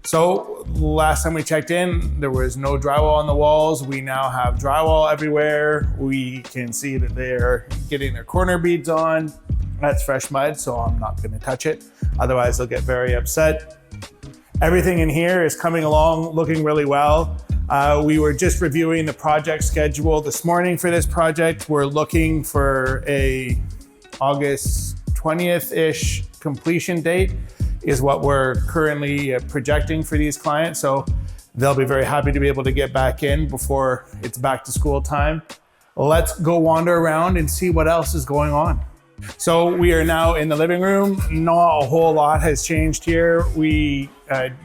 So last time we checked in, there was no drywall on the walls. We now have drywall everywhere. We can see that they're getting their corner beads on. That's fresh mud, so I'm not gonna touch it. Otherwise they'll get very upset. Everything in here is coming along, looking really well. We were just reviewing the project schedule this morning for this project. We're looking for a August 20th-ish completion date is what we're currently projecting for these clients. So they'll be very happy to be able to get back in before it's back to school time. Let's go wander around and see what else is going on. So we are now in the living room. Not a whole lot has changed here. We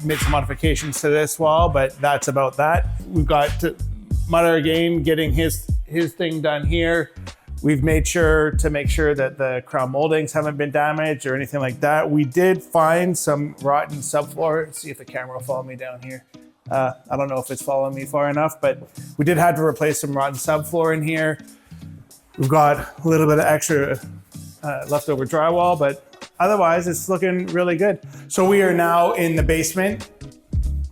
made some modifications to this wall, but that's about that. We've got Mutter again getting his thing done here. We've made sure that the crown moldings haven't been damaged or anything like that. We did find some rotten subfloor. Let's see if the camera will follow me down here. I don't know if it's following me far enough, but we did have to replace some rotten subfloor in here. We've got a little bit of extra leftover drywall, but otherwise it's looking really good. So we are now in the basement.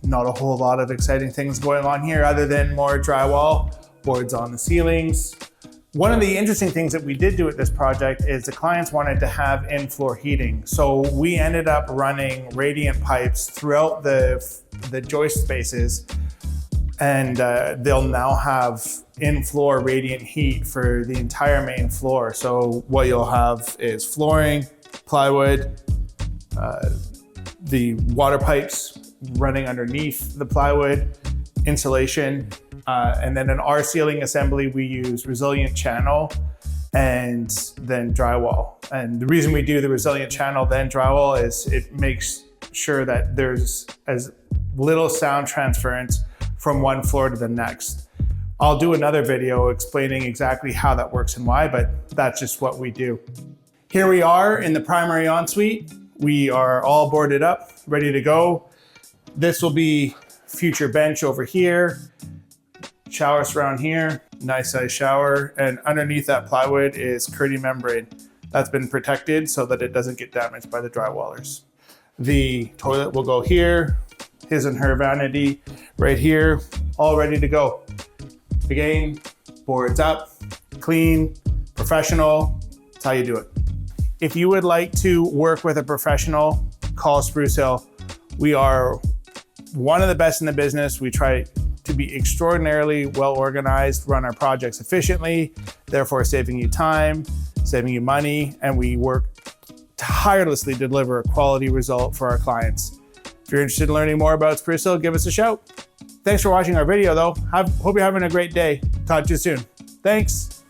Not a whole lot of exciting things going on here other than more drywall, boards on the ceilings. One of the interesting things that we did do at this project is the clients wanted to have in-floor heating. So we ended up running radiant pipes throughout the joist spaces, and they'll now have in-floor radiant heat for the entire main floor. So what you'll have is flooring, plywood, the water pipes running underneath the plywood, insulation, and then in our ceiling assembly, we use resilient channel and then drywall. And the reason we do the resilient channel then drywall is it makes sure that there's as little sound transference from one floor to the next. I'll do another video explaining exactly how that works and why, but that's just what we do. Here we are in the primary ensuite. We are all boarded up, ready to go. This will be future bench over here. Shower surround here, nice size shower, and underneath that plywood is curtain membrane. That's been protected so that it doesn't get damaged by the drywallers. The toilet will go here, his and her vanity right here, all ready to go. Again, boards up, clean, professional, that's how you do it. If you would like to work with a professional, call Sprucehill. We are one of the best in the business. We try to be extraordinarily well organized, run our projects efficiently, therefore saving you time, saving you money, and we work tirelessly to deliver a quality result for our clients. If you're interested in learning more about Sprucehill, give us a shout. Thanks for watching our video though. Hope you're having a great day. Talk to you soon. Thanks.